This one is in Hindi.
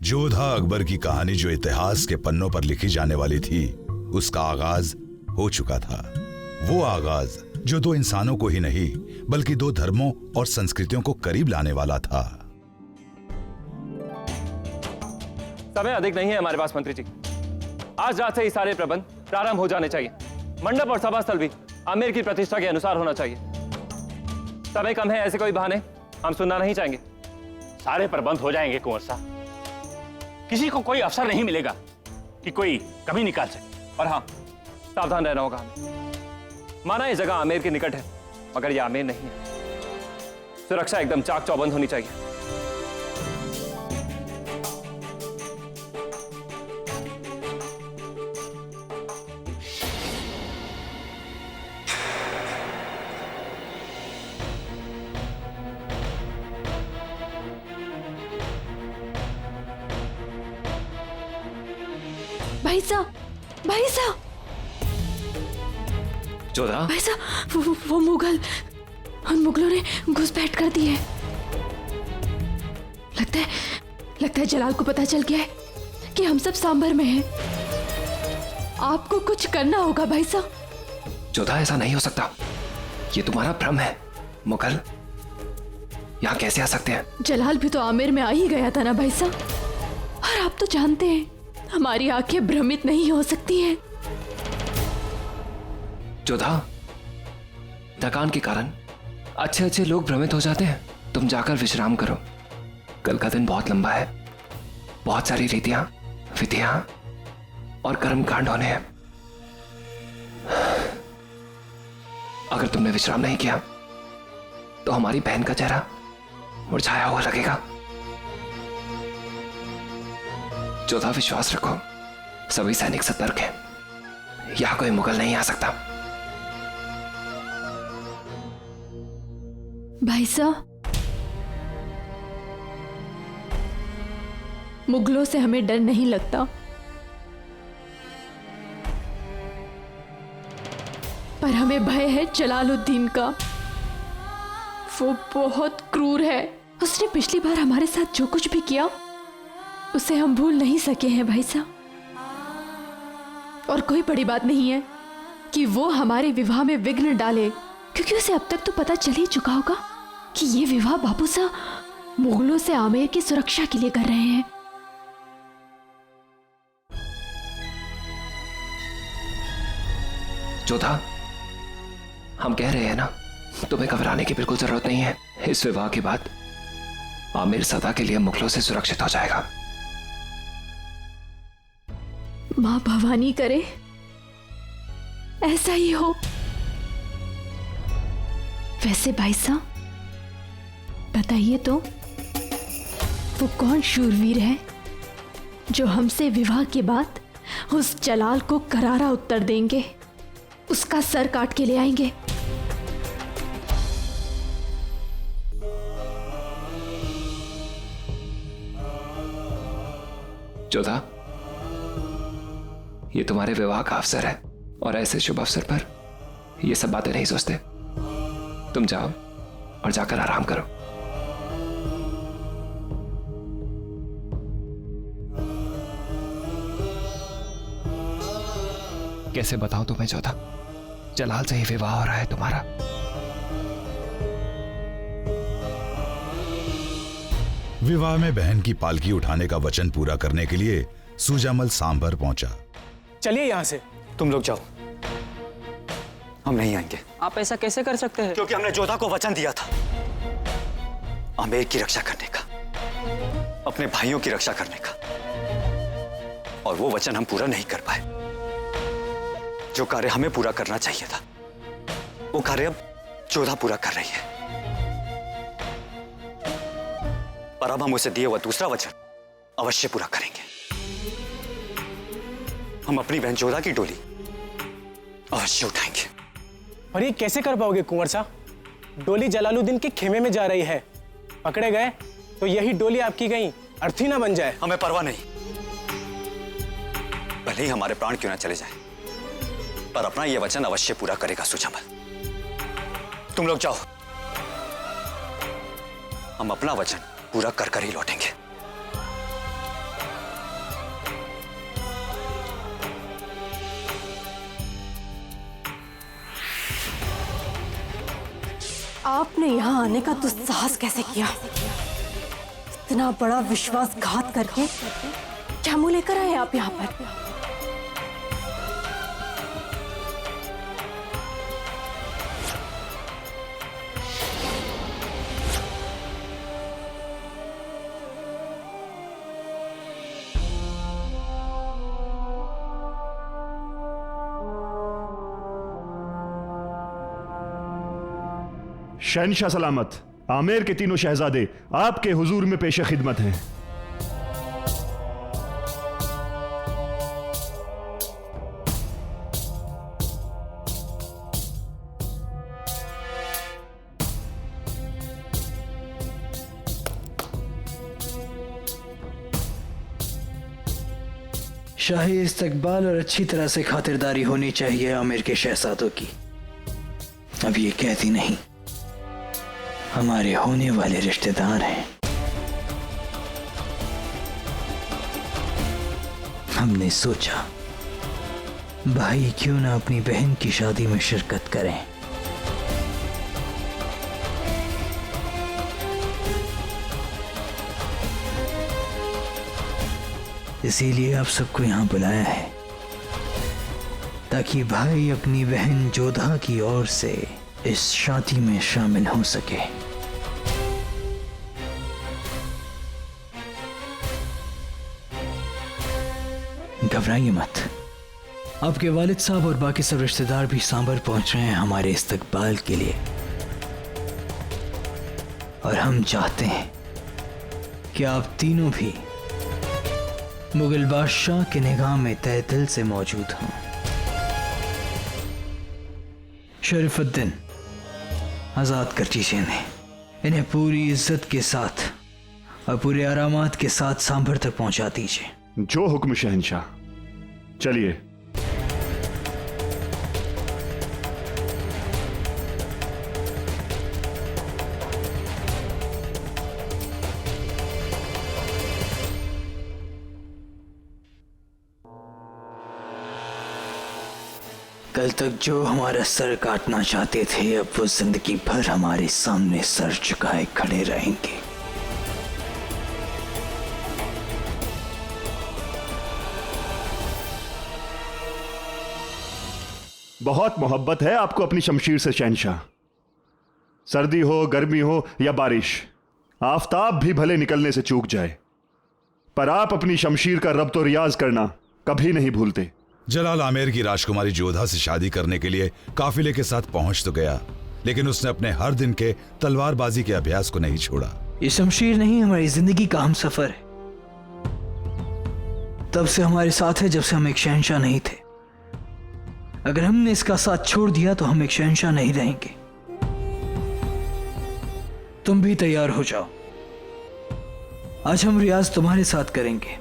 जोधा अकबर की कहानी जो इतिहास के पन्नों पर लिखी जाने वाली थी, उसका आगाज हो चुका था। वो आगाज जो दो इंसानों को ही नहीं बल्कि दो धर्मों और संस्कृतियों को करीब लाने वाला था। समय अधिक नहीं है हमारे पास मंत्री जी। आज रात से ही सारे प्रबंध प्रारंभ हो जाने चाहिए। मंडप और सभा स्थल भी आमेर की प्रतिष्ठा के अनुसार होना चाहिए। समय कम है, ऐसे कोई बहाने हम सुनना नहीं चाहेंगे। सारे प्रबंध हो जाएंगे कुंवर साहब। किसी को कोई अवसर नहीं मिलेगा कि कोई कमी निकाल सके। और हाँ, सावधान रहना होगा हमें। माना ये जगह आमेर के निकट है, मगर ये आमेर नहीं है। सुरक्षा एकदम चाक चौबंद होनी चाहिए। भाई साहब, भाई साहब, जोधा, भाई साहब, वो मुगल, उन मुगलों ने घुसपैठ कर दी है। लगता है जलाल को पता चल गया है कि हम सब सांभर में हैं। आपको कुछ करना होगा भाई साहब। जोधा, ऐसा नहीं हो सकता। ये तुम्हारा भ्रम है। मुगल यहाँ कैसे आ सकते हैं? जलाल भी तो आमेर में आ ही गया था ना भाई साहब। और आप तो जानते हैं हमारी आंखें भ्रमित नहीं हो सकती हैं। जोधा, थकान के कारण अच्छे लोग भ्रमित हो जाते हैं। तुम जाकर विश्राम करो। कल का दिन बहुत लंबा है। बहुत सारी रीतियां, विधियां और कर्मकांड होने हैं। अगर तुमने विश्राम नहीं किया तो हमारी बहन का चेहरा मुरझाया हुआ लगेगा। जोधा, विश्वास रखो, सभी सैनिक सतर्क हैं। यहां कोई मुगल नहीं आ सकता। भाई साहब, मुगलों से हमें डर नहीं लगता, पर हमें भय है जलालुद्दीन का। वो बहुत क्रूर है। उसने पिछली बार हमारे साथ जो कुछ भी किया उसे हम भूल नहीं सके हैं भाई साहब। और कोई बड़ी बात नहीं है कि वो हमारे विवाह में विघ्न डाले, क्योंकि उसे अब तक तो पता चल ही चुका होगा कि ये विवाह बापू साहब मुगलों से आमेर की सुरक्षा के लिए कर रहे हैं। जोधा, हम कह रहे हैं ना, तुम्हें घबराने की बिल्कुल जरूरत नहीं है। इस विवाह के बाद आमेर सदा के लिए मुगलों से सुरक्षित हो जाएगा। मां भवानी करे ऐसा ही हो। वैसे भाई साहब बताइए तो, वो कौन शूरवीर है जो हमसे विवाह के बाद उस जलाल को करारा उत्तर देंगे, उसका सर काट के ले आएंगे? जोधा, ये तुम्हारे विवाह का अवसर है और ऐसे शुभ अवसर पर ये सब बातें नहीं सोचते। तुम जाओ और जाकर आराम करो। कैसे बताऊं तुम्हें जोधा, जलाल से ही विवाह हो रहा है तुम्हारा। विवाह में बहन की पालकी उठाने का वचन पूरा करने के लिए सुजामल सांभर पहुंचा। चलिए यहां से, तुम लोग जाओ, हम नहीं आएंगे। आप ऐसा कैसे कर सकते हैं? क्योंकि हमने जोधा को वचन दिया था आमेर की रक्षा करने का, अपने भाइयों की रक्षा करने का, और वो वचन हम पूरा नहीं कर पाए। जो कार्य हमें पूरा करना चाहिए था वो कार्य अब जोधा पूरा कर रही है, पर अब हम उसे दिए हुआ दूसरा वचन अवश्य पूरा करेंगे। हम अपनी बहन जोधा की डोली अवश्य उठाएंगे। और ये कैसे कर पाओगे कुंवर साहब? डोली जलालुद्दीन के खेमे में जा रही है, पकड़े गए तो यही डोली आपकी कहीं अर्थी ना बन जाए। हमें परवाह नहीं, भले ही हमारे प्राण क्यों ना चले जाए, पर अपना यह वचन अवश्य पूरा करेगा सुजामल। तुम लोग जाओ, हम अपना वचन पूरा कर कर ही लौटेंगे। आपने यहाँ आने का दुस्साहस कैसे किया? इतना बड़ा विश्वासघात करके क्या मुंह लेकर आए आप यहाँ पर? शहनशाह सलामत, आमेर के तीनों शहजादे आपके हुजूर में पेश खिदमत हैं। शाही इस्तकबाल और अच्छी तरह से खातिरदारी होनी चाहिए आमिर के शहजादों की। अब ये कहती नहीं, हमारे होने वाले रिश्तेदार हैं। हमने सोचा भाई क्यों ना अपनी बहन की शादी में शिरकत करें। इसीलिए आप सबको यहां बुलाया है ताकि भाई अपनी बहन जोधा की ओर से इस शादी में शामिल हो सके। घबराइए मत, आपके वालिद साहब और बाकी सब रिश्तेदार भी सांबर पहुंच रहे हैं हमारे इस्तकबाल के लिए। और हम चाहते हैं कि आप तीनों भी मुगल बादशाह के निगाह में तहे दिल से मौजूद हों। शरीफुद्दीन, आजाद कर दीजिए इन्हें पूरी इज्जत के साथ और पूरे आरामात के साथ सांभर तक पहुंचा दीजिए। जो हुक्म शहनशाह। चलिए। कल तक जो हमारा सर काटना चाहते थे, अब वो जिंदगी भर हमारे सामने सर झुकाए खड़े रहेंगे। बहुत मोहब्बत है आपको अपनी शमशीर से शहनशाह। सर्दी हो, गर्मी हो या बारिश, आफताब भी भले निकलने से चूक जाए, पर आप अपनी शमशीर का रब्त और रियाज करना कभी नहीं भूलते। जलाल आमेर की राजकुमारी जोधा से शादी करने के लिए काफिले के साथ पहुंच तो गया, लेकिन उसने अपने हर दिन के तलवारबाजी के अभ्यास को नहीं छोड़ा। ये शमशीर नहीं, हमारी जिंदगी का हम सफर है। तब से हमारे साथ है जब से हम एक शहनशाह नहीं थे। अगर हमने इसका साथ छोड़ दिया तो हम एक शहनशाह नहीं रहेंगे। तुम भी तैयार हो जाओ, आज हम रियाज तुम्हारे साथ करेंगे।